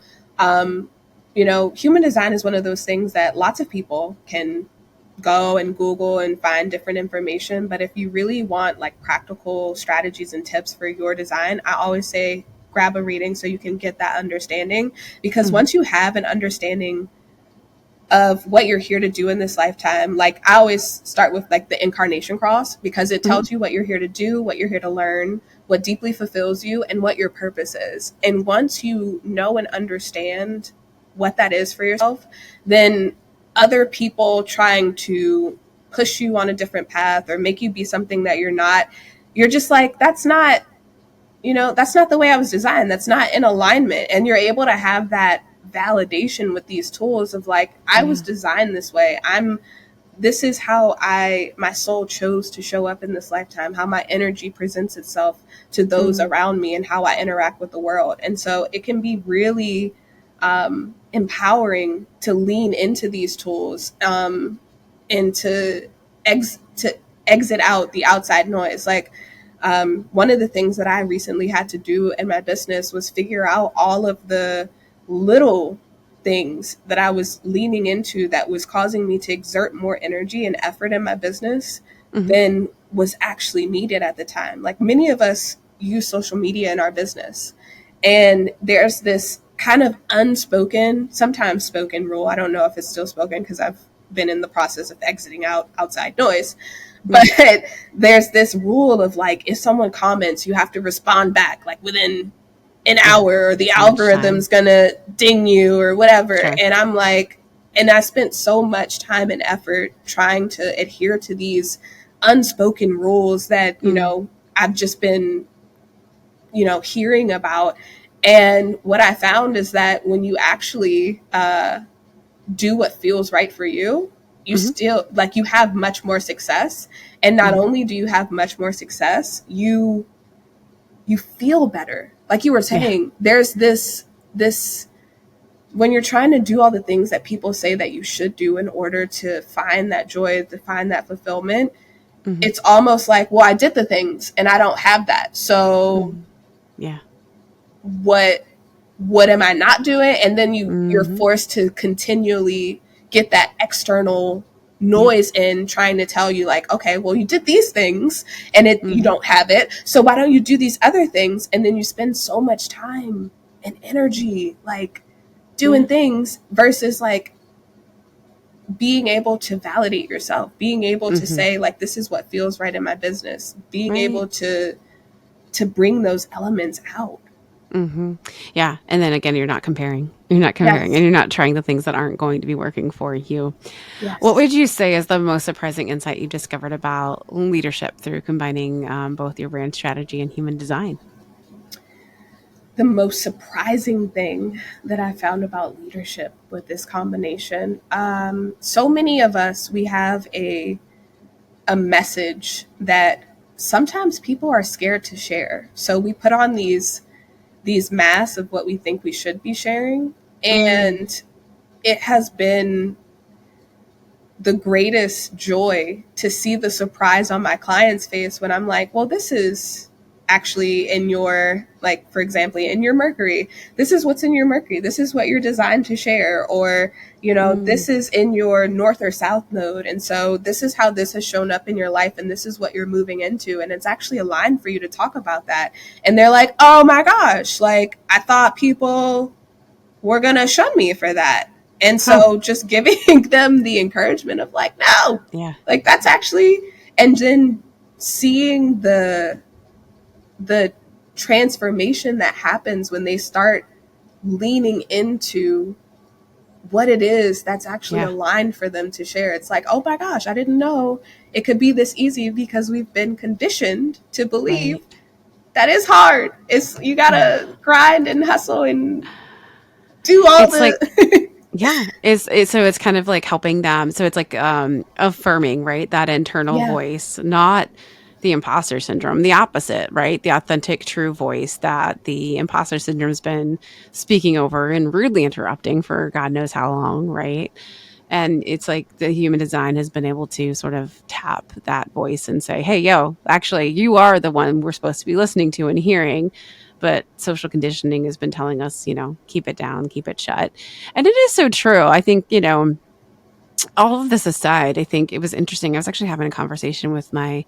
human design is one of those things that lots of people can go and Google and find different information. But if you really want like practical strategies and tips for your design, I always say grab a reading so you can get that understanding. Because Hmm. once you have an understanding of what you're here to do in this lifetime, like I always start with like the incarnation cross because it Hmm. tells you what you're here to do, what you're here to learn, what deeply fulfills you, and what your purpose is. And once you know and understand what that is for yourself, then other people trying to push you on a different path or make you be something that you're not, you're just like, that's not the way I was designed. That's not in alignment. And you're able to have that validation with these tools of like, I was Yeah. designed this way. This is how my soul chose to show up in this lifetime, how my energy presents itself to those Mm. around me and how I interact with the world. And so it can be really empowering to lean into these tools, and to exit out the outside noise. Like, one of the things that I recently had to do in my business was figure out all of the little things that I was leaning into that was causing me to exert more energy and effort in my business Hmm. than was actually needed at the time. Like, many of us use social media in our business, and there's this kind of unspoken, sometimes spoken rule. I don't know if it's still spoken because I've been in the process of exiting out outside noise. But Yeah. there's this rule of like, if someone comments, you have to respond back like within an Yeah. hour, or the So much time. algorithm's gonna ding you or whatever. Sure. And I'm like, and I spent so much time and effort trying to adhere to these unspoken rules that, Mm. I've just been, hearing about. And what I found is that when you actually do what feels right for you, you Hmm. still like you have much more success. And not Hmm. only do you have much more success, you feel better. Like you were Yeah. saying, there's this when you're trying to do all the things that people say that you should do in order to find that joy, to find that fulfillment, Hmm. it's almost like, well, I did the things and I don't have that. So Hmm. Yeah. what what am I not doing? And then you're Hmm. forced to continually get that external Yeah. noise in trying to tell you like, okay, well, you did these things and you Hmm. don't have it. So why don't you do these other things? And then you spend so much time and energy like doing Yeah. things versus like being able to validate yourself, being able to Hmm. say like, this is what feels right in my business, being Right. able to bring those elements out. Hmm. Yeah. And then again, you're not comparing. You're not comparing Yes. and you're not trying the things that aren't going to be working for you. What Yes. would you say is the most surprising insight you discovered about leadership through combining, both your brand strategy and human design? The most surprising thing that I found about leadership with this combination. So many of us, we have a message that sometimes people are scared to share. So we put on these masks of what we think we should be sharing. Mm, And it has been the greatest joy to see the surprise on my client's face when I'm like, well, this is actually in your, like, for example, in your Mercury. This is what's in your Mercury. This is what you're designed to share. Or, mm, this is in your North or South node. And so this is how this has shown up in your life. And this is what you're moving into. And it's actually aligned for you to talk about that. And they're like, oh my gosh, like, I thought people were going to shun me for that. And huh. so just giving them the encouragement of like, no, Yeah. like that's actually, and then seeing the transformation that happens when they start leaning into what it is that's actually Yeah. aligned for them to share. It's like, oh my gosh, I didn't know it could be this easy because we've been conditioned to believe Right. that is hard. It's you Yeah. gotta grind and hustle and do all It's like, the yeah, so it's kind of like helping them. So it's like affirming, right? That internal yeah. voice, not the imposter syndrome, the opposite, right? The authentic, true voice that the imposter syndrome's been speaking over and rudely interrupting for God knows how long, right? And it's like the human design has been able to sort of tap that voice and say, hey, yo, actually, you are the one we're supposed to be listening to and hearing. But social conditioning has been telling us, keep it down, keep it shut. And it is so true. I think, all of this aside, I think it was interesting. I was actually having a conversation with my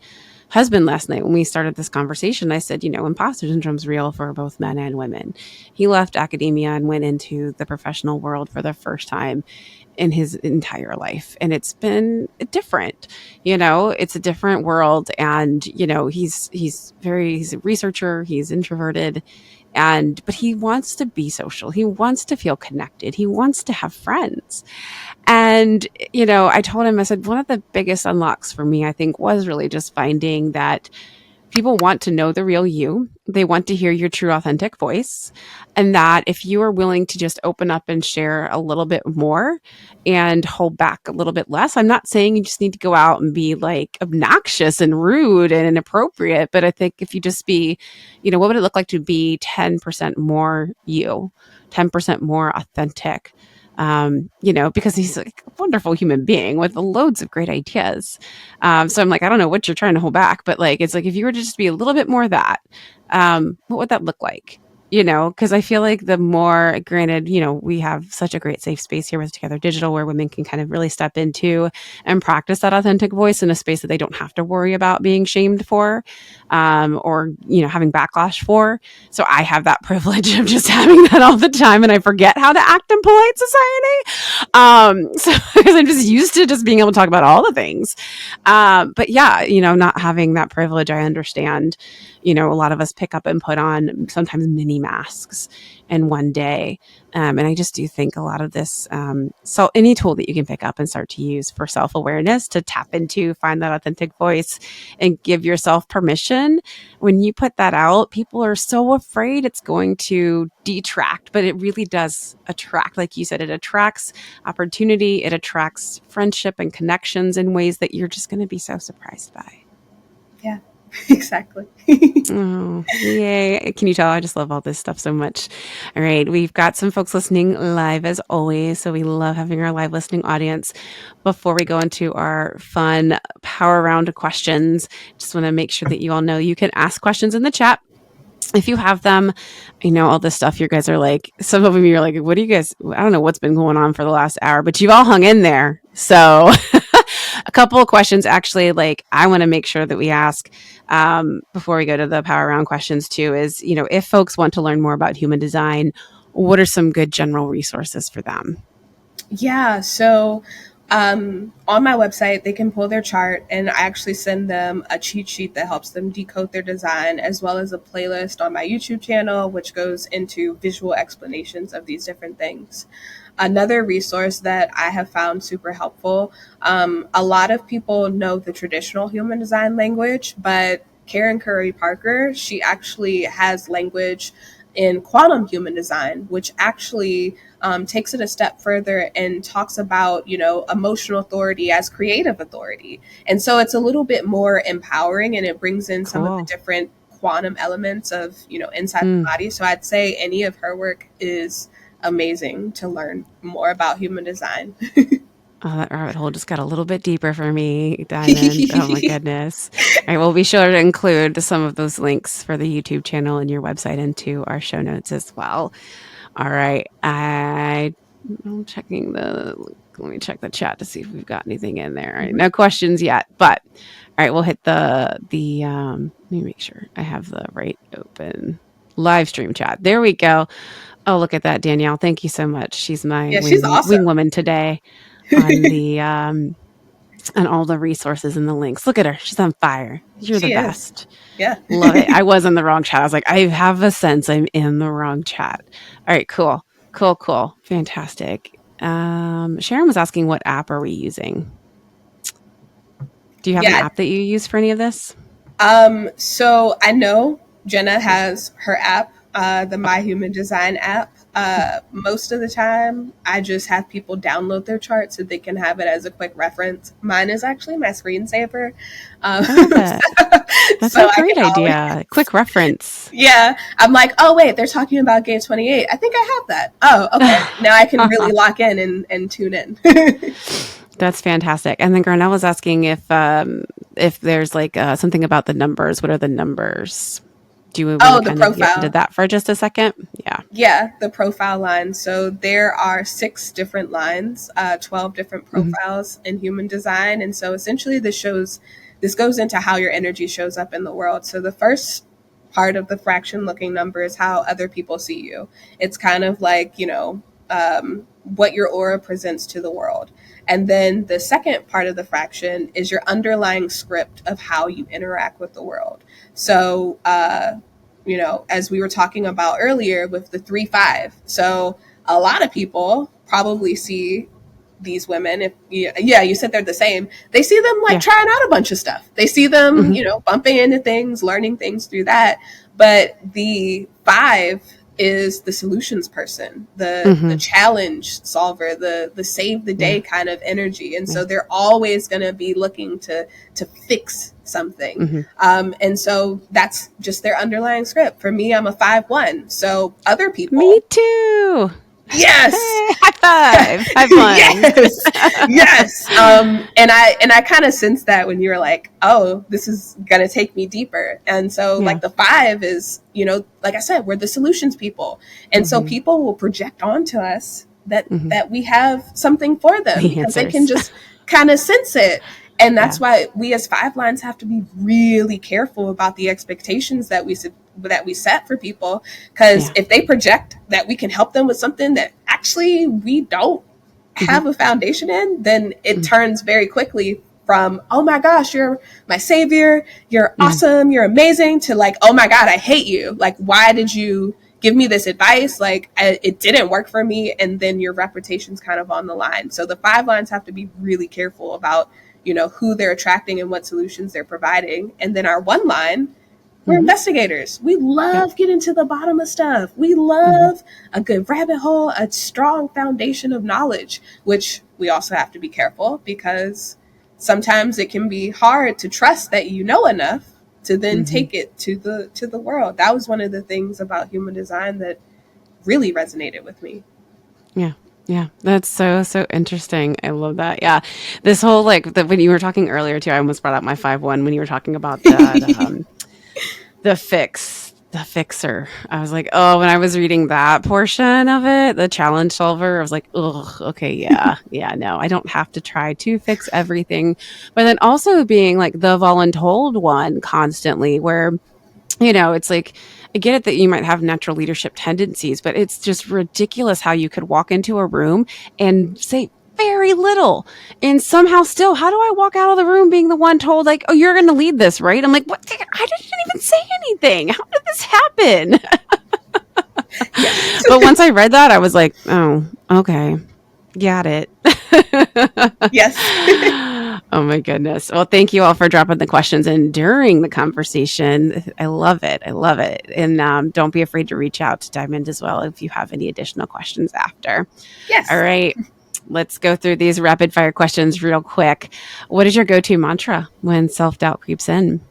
husband last night when we started this conversation. I said, imposter syndrome is real for both men and women. He left academia and went into the professional world for the first time in his entire life, and it's been different. It's a different world, and he's a researcher, he's introverted, but he wants to be social, he wants to feel connected, he wants to have friends. And I told him, I said, one of the biggest unlocks for me, I think, was really just finding that people want to know the real you. They want to hear your true, authentic voice. And that if you are willing to just open up and share a little bit more and hold back a little bit less, I'm not saying you just need to go out and be like obnoxious and rude and inappropriate. But I think if you just be, what would it look like to be 10% more you, 10% more authentic? Because he's like a wonderful human being with loads of great ideas. So I'm like, I don't know what you're trying to hold back, but like, it's like if you were to just be a little bit more of that, what would that look like? Because I feel like the more, granted, we have such a great safe space here with Together Digital where women can kind of really step into and practice that authentic voice in a space that they don't have to worry about being shamed for, or, having backlash for. So I have that privilege of just having that all the time, and I forget how to act in polite society. So because I'm just used to just being able to talk about all the things. But yeah, not having that privilege, I understand. A lot of us pick up and put on sometimes mini masks in one day. And I just do think a lot of this, so any tool that you can pick up and start to use for self awareness to tap into, find that authentic voice and give yourself permission. When you put that out, people are so afraid it's going to detract, but it really does attract. Like you said, it attracts opportunity, it attracts friendship and connections in ways that you're just going to be so surprised by. Yeah, exactly. Oh, yay. Can you tell? I just love all this stuff so much. All right. We've got some folks listening live as always. So we love having our live listening audience. Before we go into our fun power round of questions, just want to make sure that you all know you can ask questions in the chat. If you have them, all this stuff, you guys are like, some of them you're like, what do you guys, I don't know what's been going on for the last hour, but you've all hung in there. So a couple of questions actually, like I want to make sure that we ask before we go to the power round questions too is, if folks want to learn more about human design, what are some good general resources for them? Yeah, so on my website, they can pull their chart, and I actually send them a cheat sheet that helps them decode their design, as well as a playlist on my YouTube channel, which goes into visual explanations of these different things. Another resource that I have found super helpful, a lot of people know the traditional human design language, but Karen Curry Parker, she actually has language in quantum human design, which actually takes it a step further and talks about, emotional authority as creative authority. And so it's a little bit more empowering, and it brings in some of the Cool. different quantum elements of, inside the Mm. body. So I'd say any of her work is amazing to learn more about human design. Oh, that rabbit hole just got a little bit deeper for me, Diamond. Oh my goodness. All right, we'll be sure to include some of those links for the YouTube channel and your website into our show notes as well. All right. I'm checking let me check the chat to see if we've got anything in there. All right, no questions yet, but all right, we'll hit let me make sure I have the right open live stream chat. There we go. Oh, look at that, Danielle. Thank you so much. She's my Yeah, she's wing awesome. woman today on the and all the resources and the links. Look at her. She's on fire. You're the She is. best. Yeah. Love it. I was in the wrong chat. I was like, I have a sense I'm in the wrong chat. All right, cool. Cool, cool. Fantastic. Sharon was asking what app are we using? Do you have an Yeah. app that you use for any of this? So I know Jenna has her app, the My Human Design app. Most of the time, I just have people download their chart so they can have it as a quick reference. Mine is actually my screensaver. I love it. That's So a I can great always, idea. Quick reference. yeah, I'm like, oh, wait, they're talking about Gate 28. I think I have that. Oh, okay. Now I can really lock in and tune in. That's fantastic. And then Garnell was asking if there's like something about the numbers. What are the numbers? Do you want to Oh, the kind of get into profile. that for just a second? Yeah. Yeah, the profile line. So there are 6 different lines, 12 different Mhm. profiles in human design. And so essentially this goes into how your energy shows up in the world. So the first part of the fraction looking number is how other people see you. It's kind of like, what your aura presents to the world. And then the second part of the fraction is your underlying script of how you interact with the world. So, as we were talking about earlier with the 3-5. So a lot of people probably see these women, if you said they're the same, they see them like Yeah. trying out a bunch of stuff. They see them, Mhm. bumping into things, learning things through that. But the 5 is the solutions person, the Mhm. challenge solver, the save the Yeah. day kind of energy. And Yeah. so they're always going to be looking to fix something. Mhm. And so that's just their underlying script. For me, I'm a 5-1. So other Me people, too. yes, Hey, high five. High one. yes, yes. And I kind of sensed that when you were like, oh, this is gonna take me deeper. And so Yeah. like the 5 is, like I said, we're the solutions people. And so Mhm. people will project onto us that Mhm. that we have something for them The because they can answers. just kind of sense it. And Yeah. that's why we as 5 lines have to be really careful about the expectations that we set for people, because Yeah. if they project that we can help them with something that actually we don't Mhm. have a foundation in, then it Mhm. turns very quickly from, oh my gosh, you're my savior, you're Yeah. awesome, you're amazing, to like, oh my God, I hate you. Like, why did you give me this advice? Like, it didn't work for me. And then your reputation's kind of on the line. So the 5 lines have to be really careful about, who they're attracting and what solutions they're providing. And then our 1 line, we're Mhm. investigators. We Yep. love getting to the bottom of stuff. We Mhm. love a good rabbit hole, a strong foundation of knowledge, which we also have to be careful because sometimes it can be hard to trust that you know enough to then Mhm. take it to the world. That was one of the things about human design that really resonated with me. Yeah. Yeah. That's so interesting. I love that. Yeah. This whole when you were talking earlier too, I almost brought up my 5-1 when you were talking about that the fixer. I was like, oh, when I was reading that portion of it, the challenge solver, I was like, oh, okay, yeah, yeah, no, I don't have to try to fix everything. But then also being like the voluntold one constantly, where it's like, I get it that you might have natural leadership tendencies, but it's just ridiculous how you could walk into a room and say very little and somehow still, how do I walk out of the room being the one told, like, oh, you're going to lead this, right? I'm like, what? I didn't even say anything. How did this happen? Yes. But once I read that, I was like, oh, okay. Got it. Yes. Oh my goodness. Well, thank you all for dropping the questions in during the conversation. I love it. I love it. And don't be afraid to reach out to Diamond as well if you have any additional questions after. All Yes. right. Let's go through these rapid fire questions real quick. What is your go to mantra when self doubt creeps in?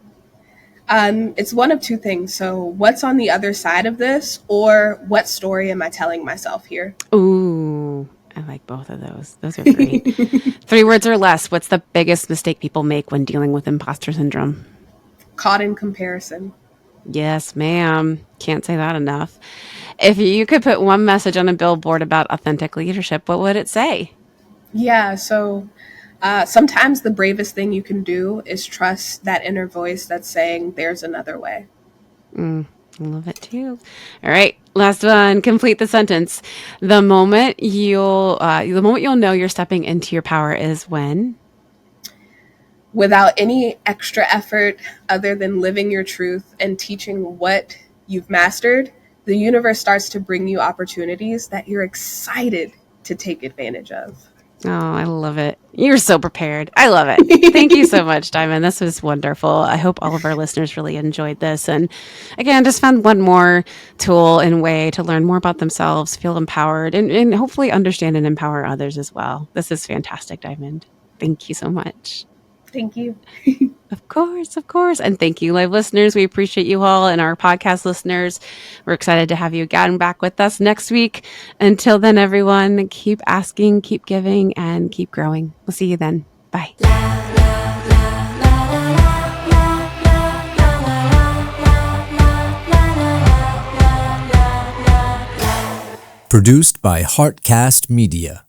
It's one of two things. So, what's on the other side of this, or what story am I telling myself here? Ooh, I like both of those. Those are great. 3 words or less. What's the biggest mistake people make when dealing with imposter syndrome? Caught in comparison. Yes, ma'am. Can't say that enough. If you could put one message on a billboard about authentic leadership, what would it say? Yeah, so sometimes the bravest thing you can do is trust that inner voice that's saying there's another way. I love it too. All right, last one. Complete the sentence. The moment you'll know you're stepping into your power is when. Without any extra effort other than living your truth and teaching what you've mastered, the universe starts to bring you opportunities that you're excited to take advantage of. Oh, I love it. You're so prepared. I love it. Thank you so much, Diamond. This was wonderful. I hope all of our listeners really enjoyed this. And again, just found one more tool and way to learn more about themselves, feel empowered, and hopefully understand and empower others as well. This is fantastic, Diamond. Thank you so much. Thank you. Of course, of course. And thank you, live listeners. We appreciate you all and our podcast listeners. We're excited to have you again back with us next week. Until then, everyone, keep asking, keep giving, and keep growing. We'll see you then. Bye. Produced by Heartcast Media.